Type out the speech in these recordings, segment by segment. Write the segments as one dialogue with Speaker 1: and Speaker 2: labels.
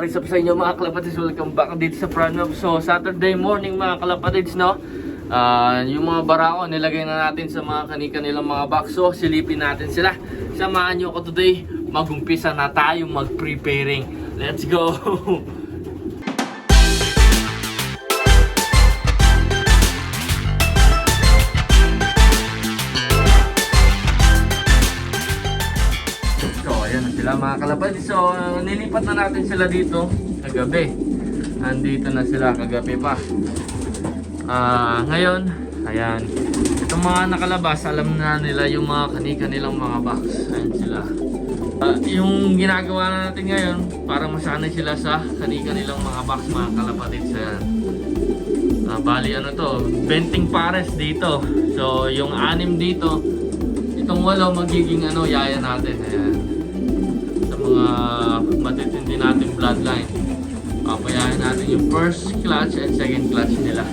Speaker 1: What's up sa inyo mga kalapatids, welcome back dito sa Pranov. So Saturday morning mga kalapatids, no? Yung mga barako nilagay na natin sa mga kani-kanilang mga box. So silipin natin sila. Samahan nyo ako today. Mag-umpisa na tayo mag-preparing. Let's go! Sila mga kalapatids. So nilipat na natin sila dito kagabi. Andito na sila kagabi pa. Ngayon, ayan. Itong mga nakalabas, alam na nila yung mga kani-kanilang mga box. Ayan sila. Yung ginagawa na natin ngayon, para masanay sila sa kani-kanilang mga box mga kalapatids. Ayan. Bali ano to, 20 pares dito. So yung 6 dito, itong 8 magiging yaya natin. Ayan. Mga matitindi natin bloodline, papayahin natin yung first clutch and second clutch nila.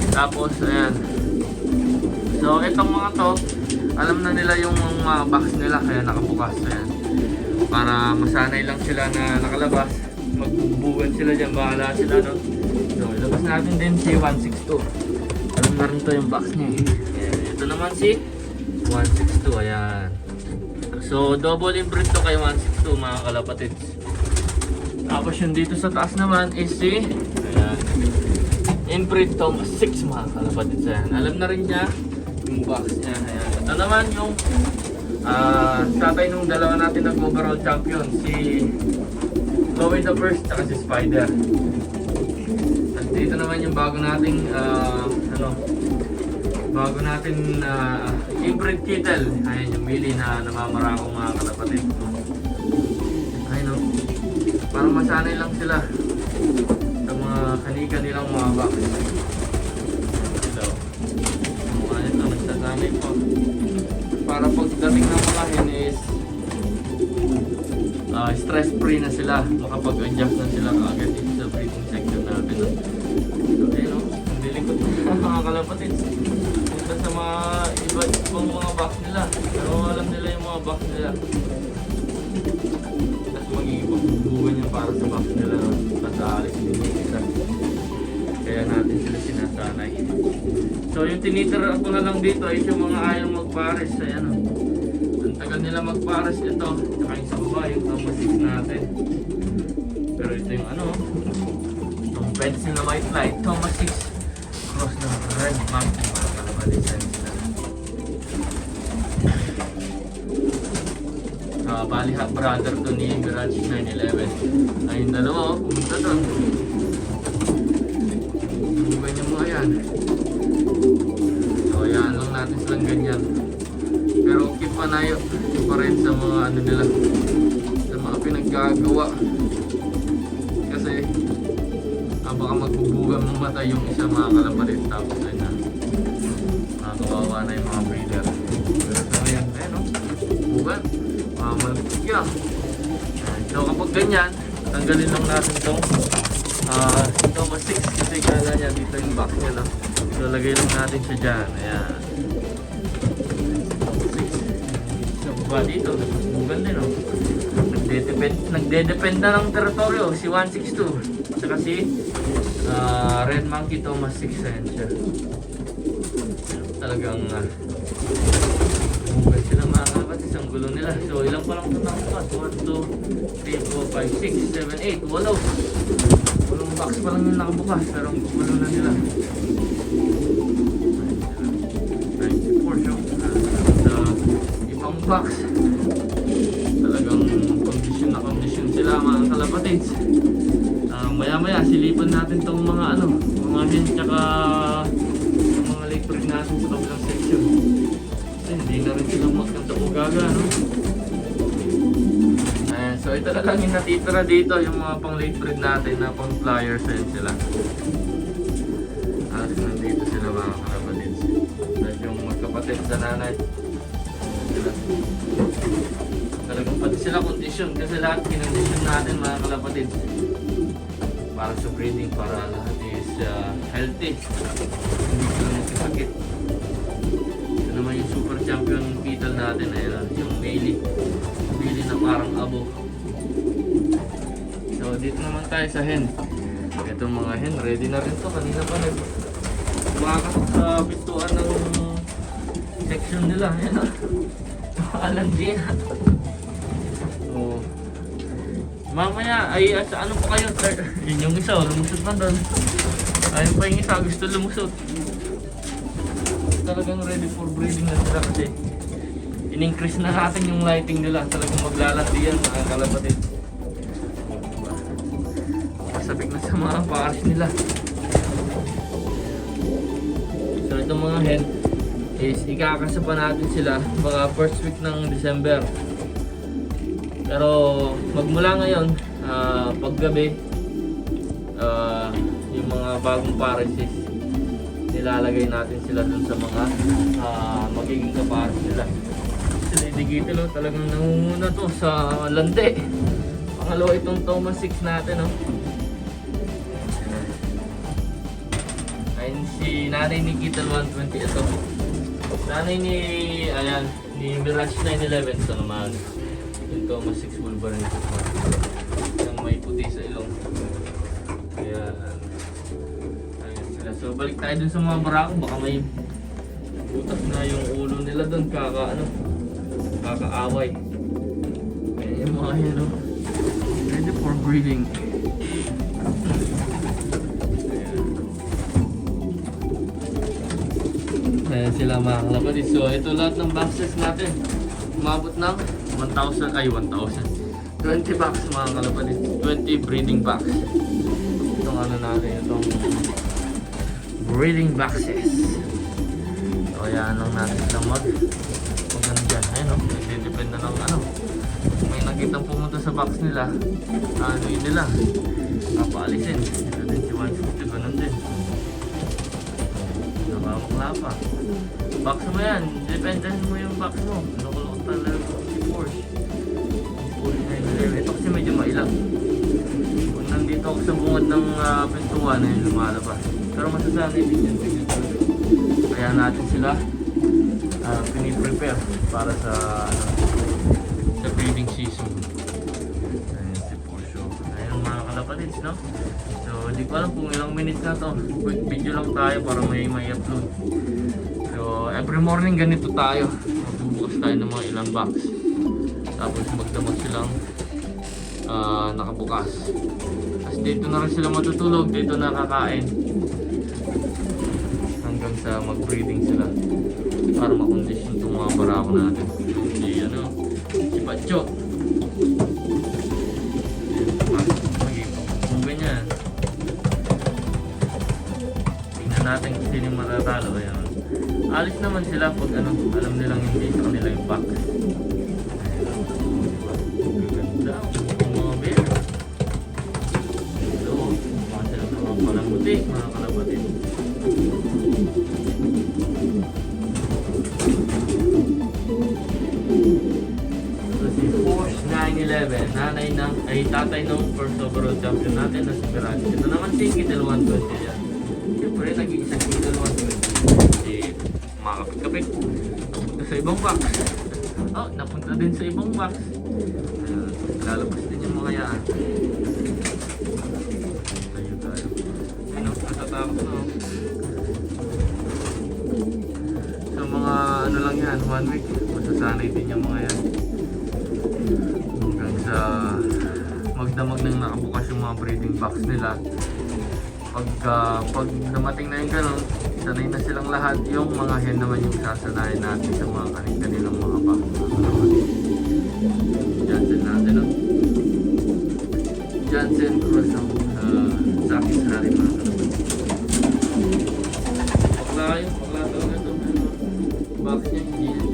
Speaker 1: Tapos ayan, so itong mga to alam na nila yung mga box nila kaya nakabukas. Ayan, para masanay lang sila na nakalabas, magbubugan sila dyan, bahala sila, no? So ilabas natin din si 162. Alam na rin to yung box niya. Ayan, ito naman si 162. Ayan. So double inbreed to kay 162 mga kalapatids. Tapos yung dito sa taas naman is si ayan, inbreed to 6 mga kalapatids. Ayan. Alam na rin niya yung box niya. Ayan. Ito naman yung tatay nung dalawa natin nag-overall champion, si Chloe the First at si Spider. At dito naman yung bago nating inbreed kennel. Ayan yung mili na namamarako mga kalapatid. Ayun o, parang masanay lang sila sa mga kani-kanilang mga box. Ito, mga ito nagsasanay po para pagdating ng malahin is stress free na sila, makapag-adjust na sila kaagad dito sa breeding section natin. So ayun o, nilikot mga kalapatid sa mga ibang mga box nila, pero alam nila yung mga box nila. Tapos magiging pagbubugan yung para sa box nila, tapos aalis din yung isa. Kaya natin sila sinasanay. So yung tinitira ko na lang dito ay yung mga ayaw magpares. Ayan o, ang tagal nila magpares ito, tsaka yung sa baba yung Thomas 6 natin. Pero ito yung yung pencil na white light Thomas 6 cross ng red monkey. Design sila. Bali half brother to ni Garage 911. Ay yung dalawa pumunta doon. Bubugan yung mga yan. So yan lang natin silang ganyan. Pero keep panayo pa rin sa mga nila, sa mga pinaggagawa. Kasi baka magbubugan ng mata yung isa mga kalapatid. Tapos ay na kawawa na yung mga breeder. Pero so ayan, ayun o, bugan, malapit ka. So kapag ganyan, tanggalin lang natin itong Thomas 6 kasi kala niya dito yung box niya, no? So lagay lang natin siya dyan. Ayan, Thomas 6 sa baba dito, bugan din o. Nagdedepend na ng teritoryo si 162 saka si Red Monkey Thomas 6. Ayan siya. Talagang bukas sila mga kalapatids, ang gulo nila. So ilang pa lang ito nakabukas? 1, 2, 3, 4, 5, 6, 7, 8, 8 walong box pa lang yung nakabukas, pero ang gulo na nila. 94 show sa ibang box. Talagang kondisyon sila mga kalapatids. Maya maya silipan natin itong mga mga hen tsaka mga late breed natin sa kabilang section. Kasi hindi na rin silang magkanta-ugaga, no? Ayan, so ito na lang yung natitira dito, yung mga pang late breed natin na pang flyers. Ayan sila. Nandito sila mga kalapatids. At yung magkapatid sa nanay, sila. Talagang pati sila kondisyon kasi lahat kinondisyon natin mga kalapatids para sa breeding, para lahat is healthy, hindi sila magkasakit. Ito naman yung super champion fetal natin, ayun, yung male na parang abo. So So, dito naman tayo sa hen. Ito mga hen, ready na rin to. Kanina pa makakasok sa pintuan ng section nila. Ayan na. Alam din. So, mamaya ay sa ano pa kayo? Yun yung isa, lumusot pa doon. Ayun pa yung isa, gusto lumusot. Talagang ready for breeding na sila kasi in-increase na natin yung lighting nila. Talagang maglalandi yan mga kalapatid. Masabik na sa mga paaris nila. So itong mga hen is ikakasapa natin sila mga first week ng December. Pero magmula ngayon, paggabi, yung mga bagong pares is nilalagay natin sila dun sa mga magiging kapares nila. Sila Digitalo talagang nangunguna to sa lante. Pangalawa itong Thomas 6 natin, no? Ayun si nanay ni Gital 120 ito. Nanay ni, ayan, ni Mirage 911 ito naman. Yung Thomas 6 Wolverine ito. Yung may puti sa ilong. Ayan. Ayan sila. So balik tayo dun sa mga barako. Baka may butas na yung ulo nila dun. Kakaaway. Ayan yung mga yan, no? Ready for breeding. Ayan sila mga kalapatid. So ito lahat ng boxes natin. Umabot ng 1,000. 20 box mga kalapatid. 20 breeding box. Itong ano natin, itong breeding boxes. So ayan lang natin silang mag ano dyan. Ayan o, nagdidepend na ng ano. Kung may nakitang pumunta sa box nila, ano yun nila, papaalisin. Ito din si 150, ganun din. Nakakakla pa. Box mo yan, dependahan mo yung box mo. Nakulot talaga si Porsche. Ito kasi medyo mailang. Kung nandito ako sa bungad ng pintuan, ay lumalabas. Pero masasanay din yan. Kaya natin sila piniprepare para sa breeding season. Ayan si Porsche. Ayan mga kalapatids, no? So, di ko alam kung ilang minutes na to. Quick video lang tayo para may upload. So, every morning ganito tayo. Magbubukas tayo ng mga ilang box. Tapos magdamag silang nakabukas. Tapos dito na rin sila matutulog. Dito na kakain. Hanggang sa mag-breeding sila. Para makondisyon itong mga barako natin. Si Pacho. Kung ganyan. Tingnan natin kung sino yung matatalo. Ayan. Alis naman sila pag alam nilang hindi sa kanila yung box. Ganda. Mga bear. Ito. Mga sila mga palambuti. Mga kalapatid. Si Porsche 911, tatay ng first overall champion natin na si Mirage. Ito naman si Gital 120 yan. Siyempre, nag-iisang Gital 120. Si makakapit-kapit. Napunta sa ibang box. Oh, napunta din sa ibang box. Lalabas din yung mga yan. Tayo tayo. Ayun, natatakot na. Sa mga ano lang yan, 1 week. Masasanay din yung mga yan. Hanggang sa magdamag nang nakabukas yung mga breeding box nila. Pag dumating na yung ganun, sanay na silang lahat. Yung mga hen naman yung sasanayin natin sa mga kanilang mga box. Jansen natin, no? Jansen Cruz ng Zaki Sari mga kalaban. Pakla talaga ito. Box niya hindi yan.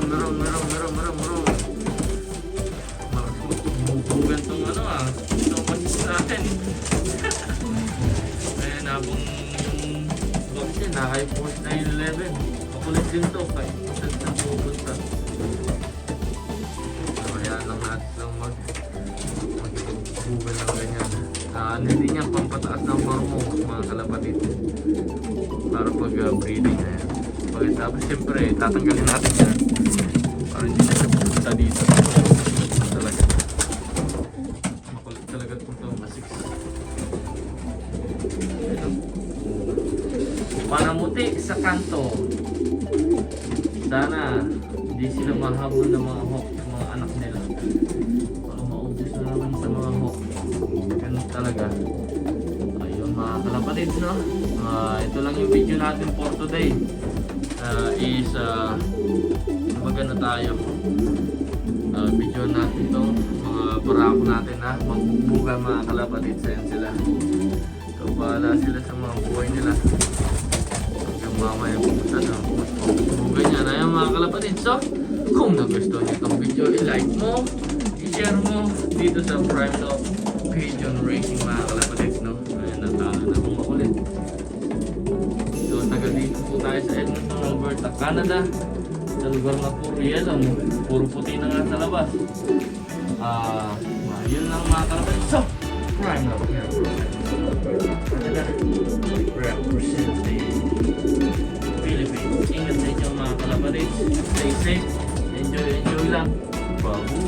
Speaker 1: Meron. Magbubugan itong itong masis natin. Kaya nabong yung box niya, naka Porsche 911. Makulit din ito, kahit isang na pupunta. So, kaya lang natin lang magbubugan ng ganyan. Hindi niya pampataas ng hormo, mga kalapatid. Para pag breeding. Tapos siyempre, tatanggalin natin yan. Para hindi na siya pupunta dito. kanto. Sana hindi sila mahabol ng mga hawk, ng mga anak nila. Baka maubos na naman sa mga hawk. Ganun talaga. Ayun mga kalapatids, no? Ito lang yung video natin for today. Maganda tayo. Video natin itong mga barako natin na magbubuga mga kalapatids. Ayan sila. So bahala sila sa mga buhay nila. Hanggang mamaya pumunta na magbubuga niya. Ayan mga kalapatids. So kung nagustuhan niyo itong video, i-like mo, i-share mo dito sa Prime Talk Pigeon Racing mga kalapatids, no? Ayan, natalo na kung makulit. So taga dito po tayo sa Edmonton, Alberta, Canada. Sa lugar na puro yellow, puro puti na nga sa labas. Yun lang mga kalapatids. So, Prime Talk here. Canada represents the Philippines. Ingat sa inyo mga kalapatids. Stay safe. Enjoy lang. Babush!